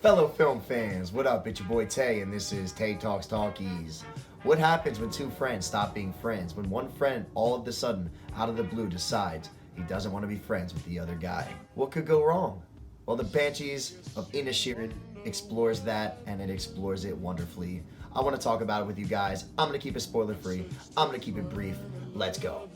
Fellow film fans, what up? It's your boy Tay, and this is Tay Talks Talkies. What happens when two friends stop being friends? When one friend all of a sudden, out of the blue, decides he doesn't want to be friends with the other guy? What could go wrong? Well, the Banshees of Inisherin explores that, and it explores it wonderfully. I want to talk about it with you guys. I'm going to keep it spoiler free. I'm going to keep it brief. Let's go.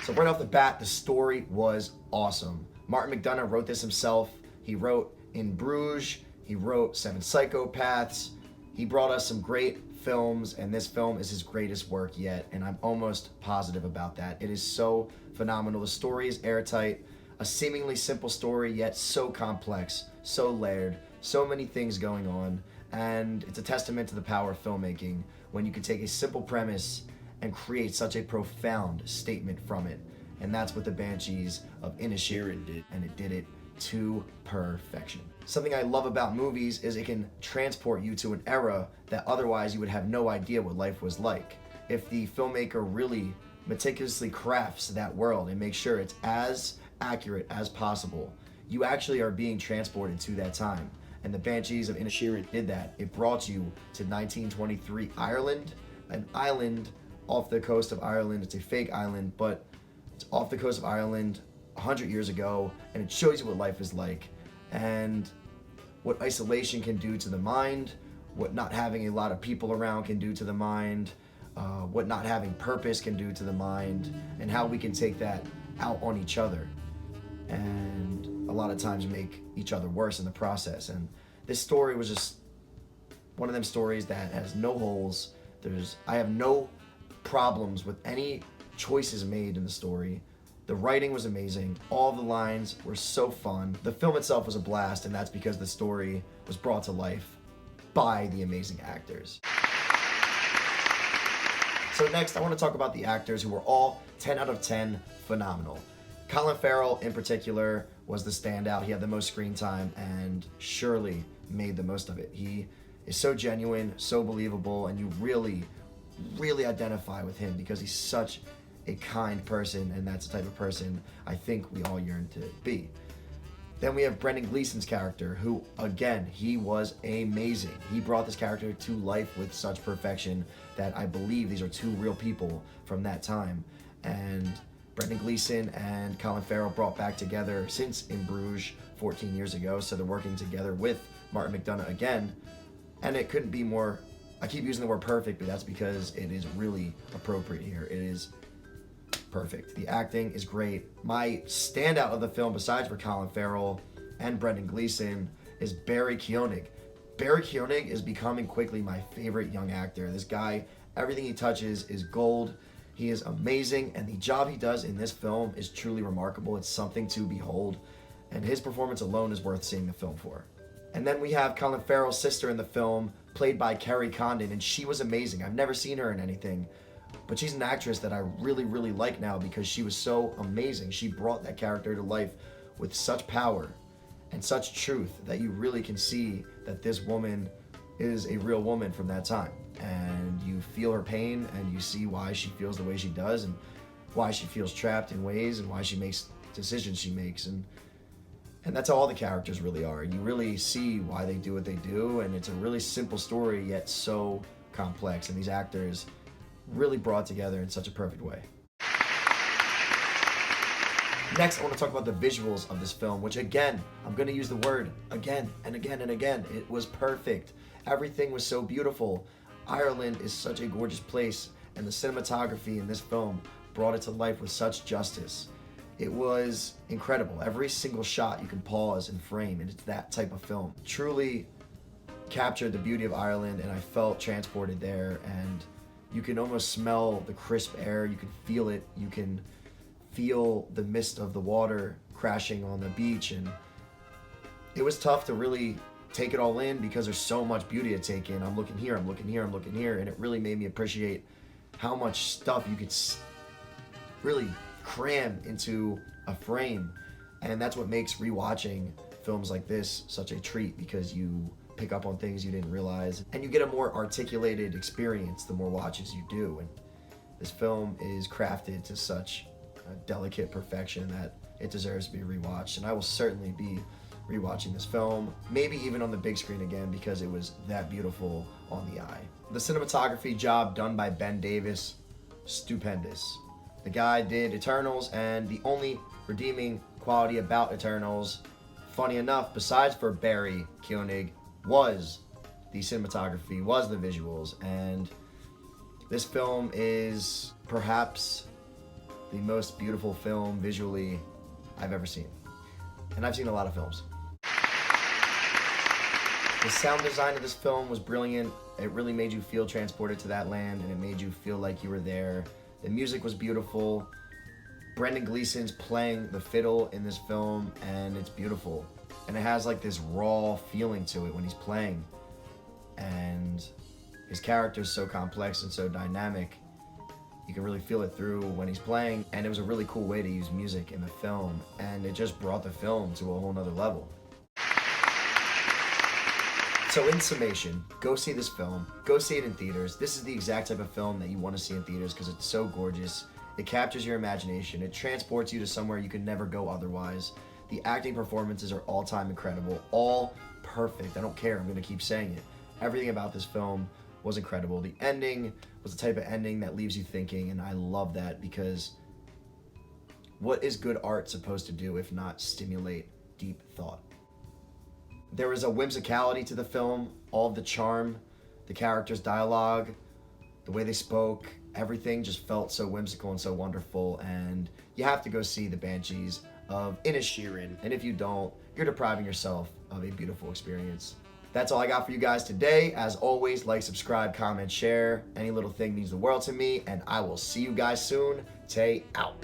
So right off the bat, the story was awesome. Martin McDonagh wrote this himself. He wrote In Bruges. He wrote Seven Psychopaths. He brought us some great films, and this film is his greatest work yet, and I'm almost positive about that. It is so phenomenal. The story is airtight, a seemingly simple story, yet so complex, so layered, so many things going on, and it's a testament to the power of filmmaking when you can take a simple premise and create such a profound statement from it. And that's what the Banshees of Inisherin did, and it did it to perfection. Something I love about movies is it can transport you to an era that otherwise you would have no idea what life was like. If the filmmaker really meticulously crafts that world and makes sure it's as accurate as possible, you actually are being transported to that time. And the Banshees of Inisherin did that. It brought you to 1923 Ireland, an island off the coast of Ireland. It's a fake island, but it's off the coast of Ireland 100 years ago, and it shows you what life is like and what isolation can do to the mind, what not having a lot of people around can do to the mind, what not having purpose can do to the mind, and how we can take that out on each other and a lot of times make each other worse in the process. And this story was just one of them stories that has no holes. I have no problems with any choices made in the story. The writing was amazing. All the lines were so fun. The film itself was a blast, and that's because the story was brought to life by the amazing actors. So next, I want to talk about the actors who were all 10 out of 10 phenomenal. Colin Farrell in particular was the standout. He had the most screen time and surely made the most of it. He is so genuine, so believable, and you really identify with him because he's such a kind person, and that's the type of person I think we all yearn to be. Then we have Brendan Gleeson's character, who, again, he was amazing. He brought this character to life with such perfection that I believe these are two real people from that time. And Brendan Gleeson and Colin Farrell brought back together since In Bruges 14 years ago, so they're working together with Martin McDonagh again, and it couldn't be more. I keep using the word perfect, but that's because it is really appropriate here. It is perfect. The acting is great. My standout of the film, besides for Colin Farrell and Brendan Gleeson, is Barry Keoghan. Barry Keoghan is becoming quickly my favorite young actor. This guy, everything he touches is gold. He is amazing, and the job he does in this film is truly remarkable. It's something to behold, and his performance alone is worth seeing the film for. And then we have Colin Farrell's sister in the film, played by Kerry Condon, and she was amazing. I've never seen her in anything, but she's an actress that I really like now because she was so amazing. She brought that character to life with such power and such truth that you really can see that this woman is a real woman from that time. And you feel her pain, and you see why she feels the way she does, and why she feels trapped in ways, and why she makes decisions she makes. And that's how all the characters really are. You really see why they do what they do, and it's a really simple story, yet so complex. And these actors really brought together in such a perfect way. Next, I want to talk about the visuals of this film, which again, I'm going to use the word again and again and again. It was perfect. Everything was so beautiful. Ireland is such a gorgeous place, and the cinematography in this film brought it to life with such justice. It was incredible. Every single shot you can pause and frame, and it's that type of film. Truly captured the beauty of Ireland, and I felt transported there, and you can almost smell the crisp air, you can feel it, you can feel the mist of the water crashing on the beach, and it was tough to really take it all in because there's so much beauty to take in. I'm looking here, I'm looking here, I'm looking here, and it really made me appreciate how much stuff you could really cram into a frame. And that's what makes rewatching films like this such a treat, because you pick up on things you didn't realize, and you get a more articulated experience the more watches you do. And this film is crafted to such a delicate perfection that it deserves to be rewatched. And I will certainly be rewatching this film, maybe even on the big screen again, because it was that beautiful on the eye. The cinematography job done by Ben Davis, stupendous. The guy did Eternals, and the only redeeming quality about Eternals, funny enough, besides for Barry Koenig, was the cinematography, was the visuals. And this film is perhaps the most beautiful film visually I've ever seen. And I've seen a lot of films. The sound design of this film was brilliant. It really made you feel transported to that land, and it made you feel like you were there. The music was beautiful. Brendan Gleeson's playing the fiddle in this film, and it's beautiful. And it has like this raw feeling to it when he's playing. And his character is so complex and so dynamic. You can really feel it through when he's playing, and it was a really cool way to use music in the film, and it just brought the film to a whole nother level. So in summation, go see this film. Go see it in theaters. This is the exact type of film that you want to see in theaters because it's so gorgeous. It captures your imagination. It transports you to somewhere you could never go otherwise. The acting performances are all-time incredible, all perfect. I don't care, I'm going to keep saying it. Everything about this film was incredible. The ending was the type of ending that leaves you thinking, and I love that, because what is good art supposed to do if not stimulate deep thought? There was a whimsicality to the film, all of the charm, the characters' dialogue, the way they spoke, everything just felt so whimsical and so wonderful, and you have to go see the Banshees of Inisherin, and if you don't, you're depriving yourself of a beautiful experience. That's all I got for you guys today. As always, like, subscribe, comment, share. Any little thing means the world to me, and I will see you guys soon. Tay out.